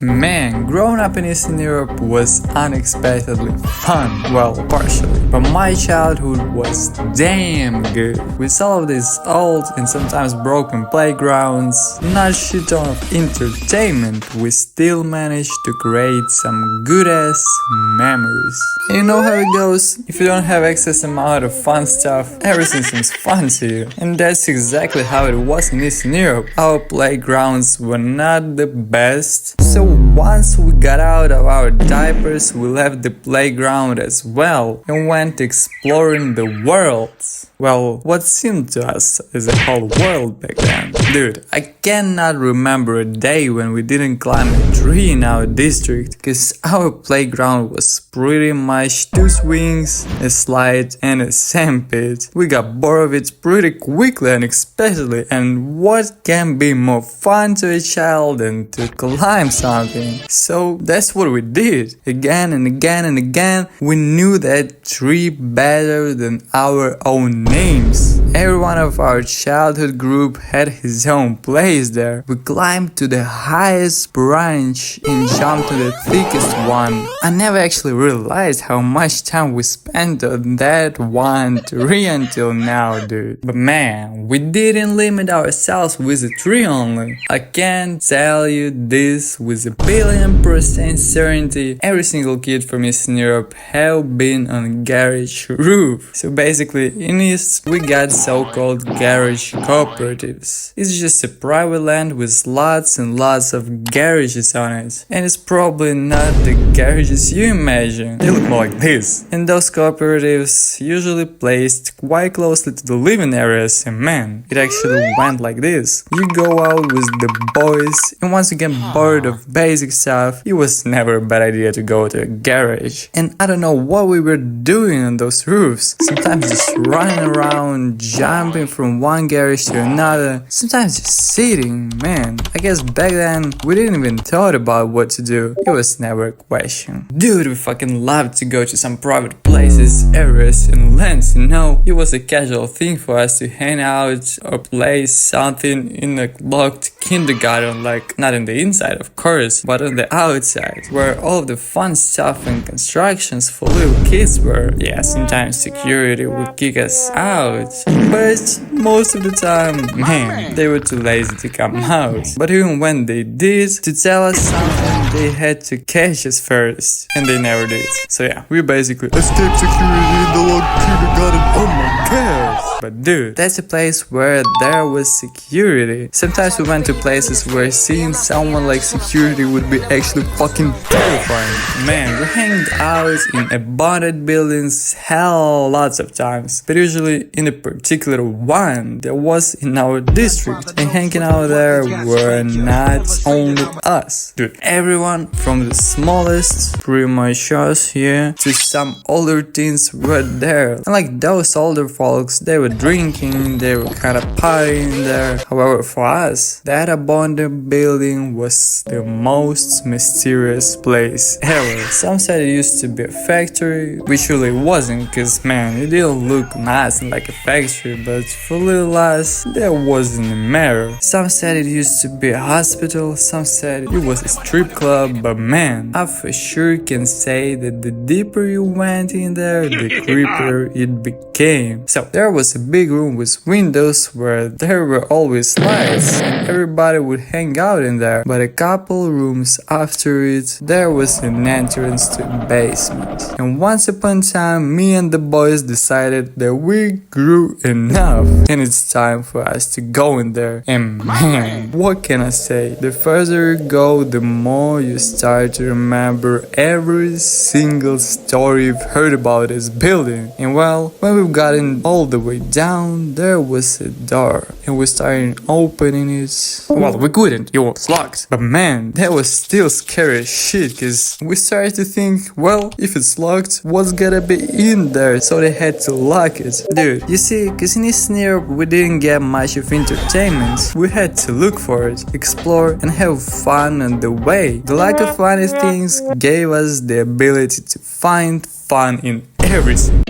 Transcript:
Man, growing up in Eastern Europe was unexpectedly fun, well, partially, but my childhood was damn good. With all of these old and sometimes broken playgrounds, not a shit ton of entertainment, we still managed to create some good-ass memories. And you know how it goes? If you don't have excess amount of fun stuff, everything seems fun to you. And that's exactly how it was in Eastern Europe. Our playgrounds were not the best, so once we got out of our diapers, we left the playground as well and went exploring the world. Well, what seemed to us as a whole world back then. Dude, I cannot remember a day when we didn't climb a tree in our district, cause our playground was pretty much two swings, a slide and a sandpit. We got bored of it pretty quickly and especially, and what can be more fun to a child than to climb something? So that's what we did. Again and again and again, we knew that tree better than our own names. Every one of our childhood group had his own place there. We climbed to the highest branch and jumped to the thickest one. I never actually realized how much time we spent on that one tree until now, dude. But man, we didn't limit ourselves with a tree only. I can tell you this with a billion% certainty. Every single kid from Eastern Europe have been on a garage roof. So basically, in East, we got so-called garage cooperatives. It's just a private land with lots and lots of garages on it. And it's probably not the garages you imagine. They look more like this. And those cooperatives usually placed quite closely to the living areas, and man, it actually went like this. You go out with the boys, and once you get bored of basic stuff, it was never a bad idea to go to a garage. And I don't know what we were doing on those roofs. Sometimes just running around, jumping from one garage to another, sometimes just sitting, man. I guess back then, we didn't even thought about what to do. It was never a question. Dude, we fucking loved to go to some private places, areas and lands, you know? It was a casual thing for us to hang out or play something in a locked kindergarten, like not on the inside of course, but on the outside, where all of the fun stuff and constructions for little kids were. Yeah, sometimes security would kick us out, but most of the time, man, they were too lazy to come out. But even when they did, to tell us something, they had to catch us first, and they never did. So yeah, we basically escaped security in the locked kindergarten. Oh my god! But dude, that's a place where there was security. Sometimes we went to places where seeing someone like security would be actually fucking terrifying. Man, we hanged out in abandoned buildings hell lots of times, but usually in a particular one that was in our district. And hanging out there were not only us. Dude, everyone from the smallest, pretty much us here, to some older teens were there. And like those older folks, they were drinking, they were kind of partying there. However, for us, that abandoned building was the most mysterious place ever. Some said it used to be a factory, which really wasn't, cause man, it didn't look nice like a factory, but for little us, there wasn't a matter. Some said it used to be a hospital, some said it was a strip club, but man, I for sure can say that the deeper you went in there, the creepier it became. So there was a big room with windows where there were always lights, and everybody would hang out in there. But a couple rooms after it, there was an entrance to a basement. And once upon a time, me and the boys decided that we grew enough, and it's time for us to go in there. And man, what can I say? The further you go, the more you start to remember every single story you've heard about this building. And well, when we've gotten all the way down, there was a door, and we started opening it. Well, we couldn't, it was locked. But man, that was still scary as shit, cause we started to think, well, if it's locked, what's gonna be in there? So they had to lock it. Dude, you see, cause in Eastern Europe, we didn't get much of entertainment. We had to look for it, explore, and have fun on the way. The lack of funny things gave us the ability to find fun in everything.